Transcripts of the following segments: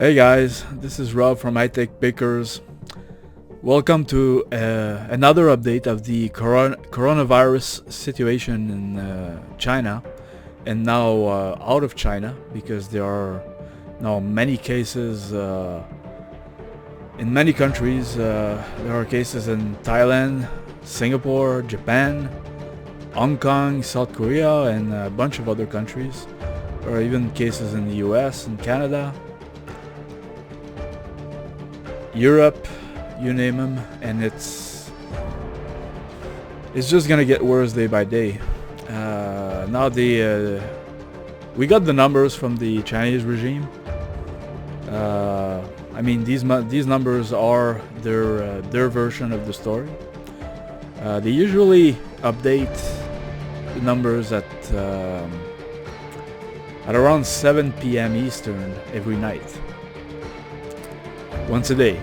Hey guys, this is Rob from iTech Bakers. Welcome to another update of the coronavirus situation in China, and now out of China, because there are now many cases in many countries. There are cases in Thailand, Singapore, Japan, Hong Kong, South Korea, and a bunch of other countries. There are even cases in the US and Canada, Europe, you name them, and it's just gonna get worse day by day. Now we got the numbers from the Chinese regime. I mean, these numbers are their version of the story. They usually update the numbers at around 7 p.m. Eastern every night, once a day.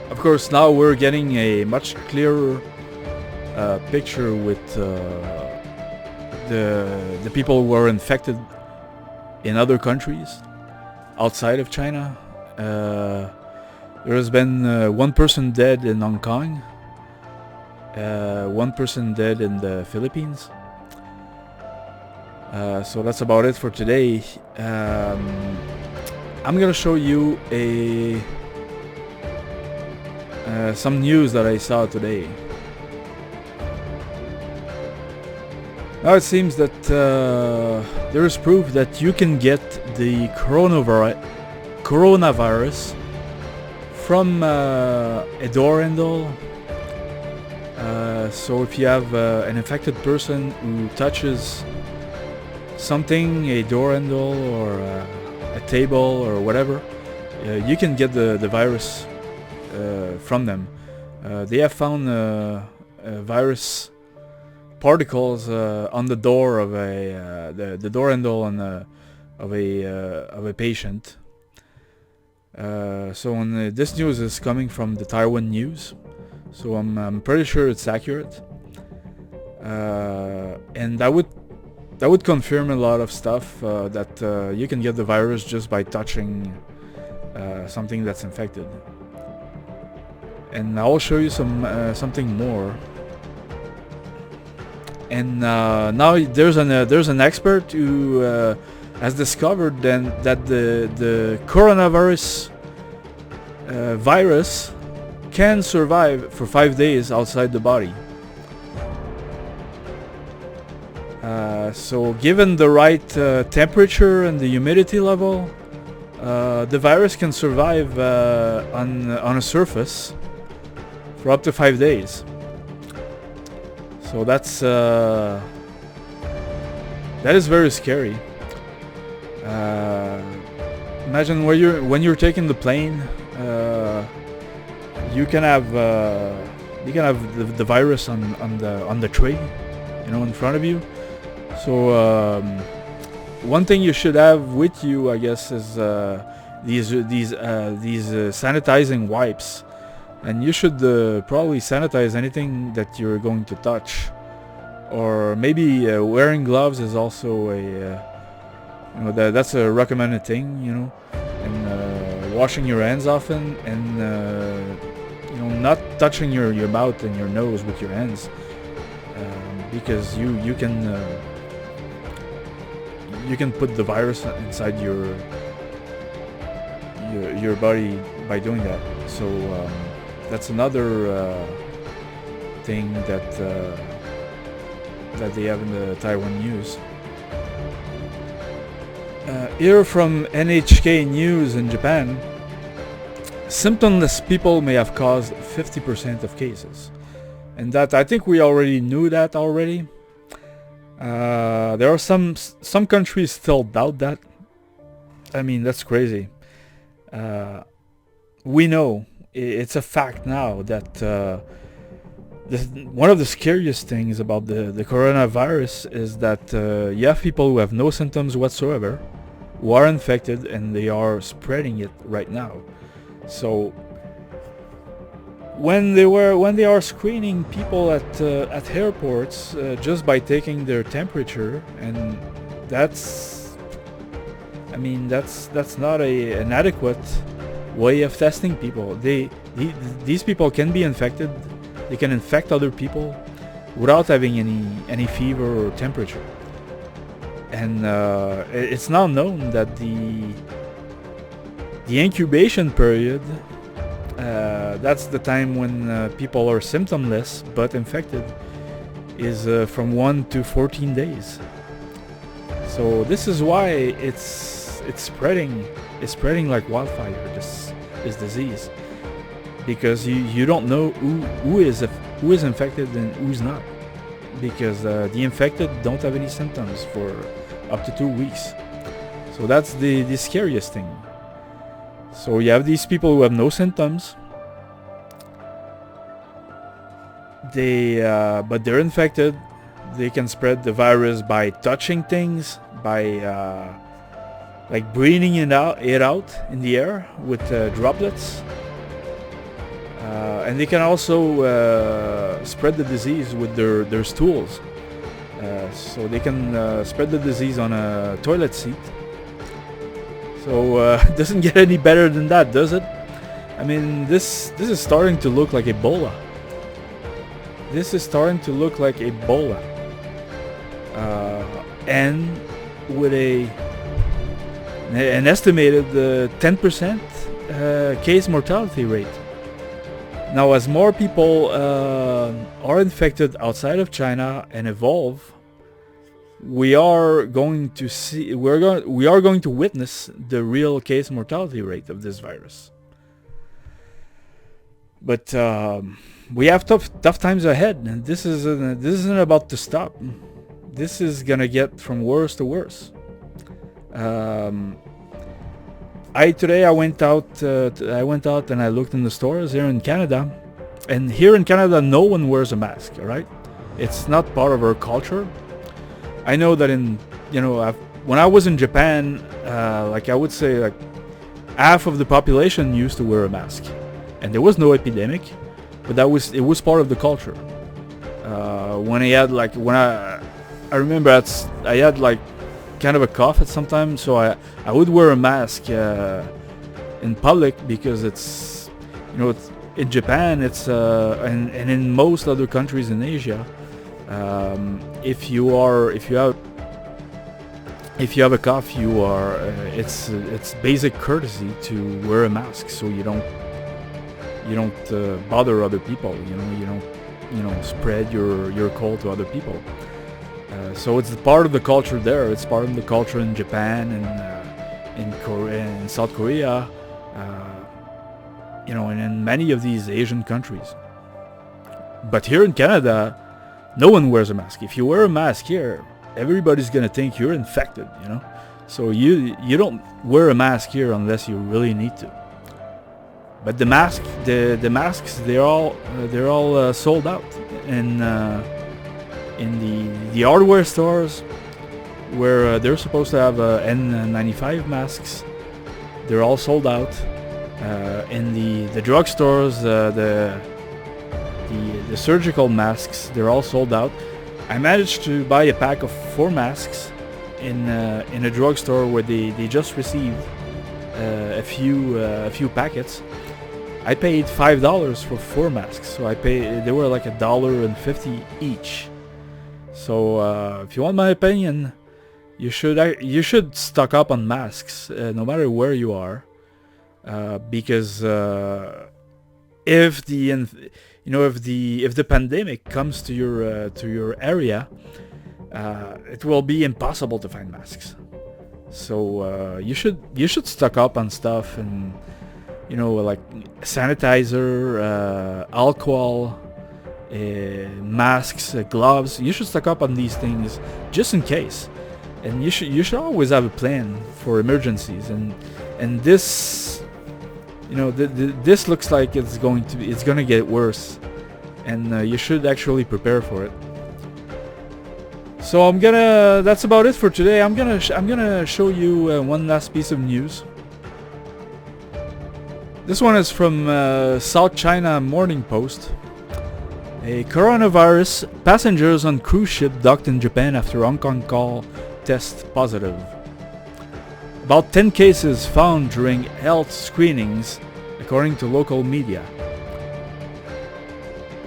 Of course, now we're getting a much clearer picture with the people who are infected in other countries outside of China. There has been one person dead in Hong Kong, one person dead in the Philippines. So that's about it for today. I'm gonna show you some news that I saw today. Now it seems that there is proof that you can get the coronavirus from a door handle. So if you have an infected person who touches something, a door handle or a table or whatever, you can get the virus from them. They have found virus particles on the door of the door handle of a patient. So this news is coming from the Taiwan news, so I'm pretty sure it's accurate, and that would confirm a lot of stuff, that you can get the virus just by touching something that's infected. And I'll show you something more. And now there's an expert who has discovered then that the coronavirus virus can survive for 5 days outside the body. So given the right temperature and the humidity level, the virus can survive on a surface for up to 5 days. So that is very scary. Imagine when you're taking the plane, you can have the virus on the tray, in front of you. So one thing you should have with you, I guess, is these sanitizing wipes. And you should probably sanitize anything that you're going to touch, or maybe wearing gloves is also that's a recommended thing, and washing your hands often, and not touching your mouth and your nose with your hands, because you can put the virus inside your body by doing that. So that's another thing that they have in the Taiwan news. Here from NHK News in Japan, symptomless people may have caused 50% of cases, and that I think we already knew that already. There are some countries still doubt that. I mean, that's crazy. We know. It's a fact now that one of the scariest things about the coronavirus is that you have people who have no symptoms whatsoever, who are infected, and they are spreading it right now. So when they are screening people at airports just by taking their temperature, and that's I mean, that's not an adequate way of testing people. These people can be infected. They can infect other people without having any fever or temperature. And it's now known that the incubation period, that's the time when people are symptomless but infected, is from 1 to 14 days. So this is why it's spreading like wildfire, this disease, because you don't know who is infected and who's not, because the infected don't have any symptoms for up to 2 weeks. So that's the scariest thing. So you have these people who have no symptoms, but they're infected. They can spread the virus by touching things, by like breathing it out in the air with droplets, and they can also spread the disease with their stools. So they can spread the disease on a toilet seat. So it doesn't get any better than that, does it? I mean, this is starting to look like Ebola. This is starting to look like Ebola. And with an estimated 10% case mortality rate. Now, as more people are infected outside of China and evolve, we are going to witness the real case mortality rate of this virus. But we have tough times ahead, and this isn't about to stop. This is gonna get from worse to worse. Today I went out and I looked in the stores here in Canada, and here in Canada no one wears a mask. All right, it's not part of our culture. I know that when I was in Japan, like I would say, like half of the population used to wear a mask, and there was no epidemic, but it was part of the culture. I remember I had like kind of a cough at some time, so I would wear a mask in public, because it's in Japan, it's and in most other countries in Asia, if you have a cough, it's basic courtesy to wear a mask, so you don't bother other people. You don't spread your cold to other people. So it's part of the culture there. It's part of the culture in Japan and in South Korea, and in many of these Asian countries. But here in Canada, no one wears a mask. If you wear a mask here, everybody's gonna think you're infected. So you don't wear a mask here unless you really need to. But the masks, they're all sold out, and in the hardware stores where they're supposed to have N95 masks, they're all sold out. In the drugstores, the surgical masks, they're all sold out. I managed to buy a pack of 4 masks in a drugstore where they just received a few packets. I paid $5 for 4 masks, so they were like $1.50 each. So if you want my opinion, you should stock up on masks, no matter where you are, because if the pandemic comes to your area, it will be impossible to find masks. So you should stock up on stuff, and like sanitizer, alcohol, masks, gloves. You should stock up on these things just in case, and you should always have a plan for emergencies. And this, this looks like it's gonna get worse, and you should actually prepare for it. So that's about it for today. I'm gonna show you one last piece of news. This one is from South China Morning Post. A coronavirus, passengers on cruise ship docked in Japan after Hong Kong call test positive. about 10 cases found during health screenings, according to local media.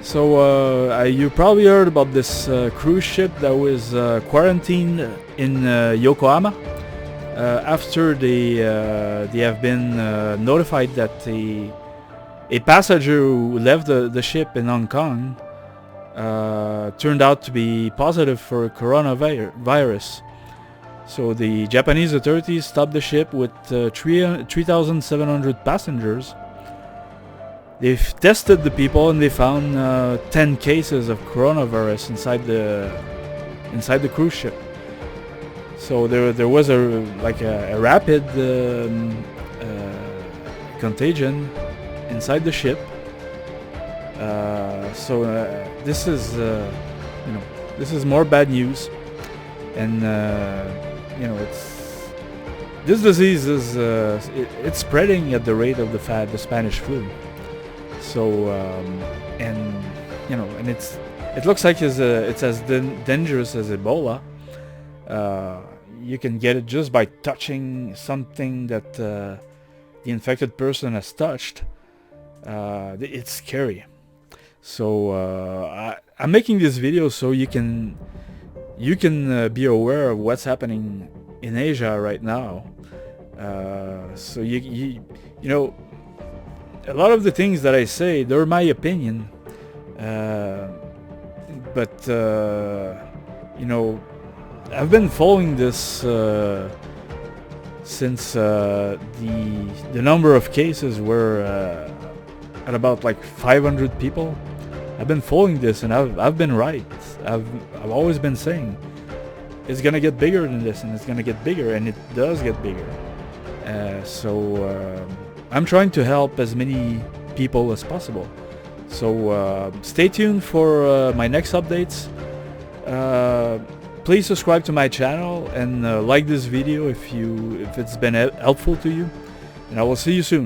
So you probably heard about this cruise ship that was quarantined in Yokohama after they have been notified that a passenger who left the ship in Hong Kong turned out to be positive for coronavirus. So the Japanese authorities stopped the ship with 3,700 passengers. They've tested the people and they found 10 cases of coronavirus inside the cruise ship. So there was a rapid contagion inside the ship. This is more bad news, and this disease is it's spreading at the rate of the Spanish flu. So and it looks like it's as dangerous as Ebola. You can get it just by touching something that the infected person has touched. It's scary. So I'm making this video so you can be aware of what's happening in Asia right now. So you know, a lot of the things that I say, they're my opinion, but I've been following this since the number of cases were at about like 500 people. I've been following this, and I've been right. I've always been saying it's gonna get bigger than this, and it's gonna get bigger, and it does get bigger. I'm trying to help as many people as possible. So stay tuned for my next updates. Please subscribe to my channel and like this video if it's been helpful to you. And I will see you soon.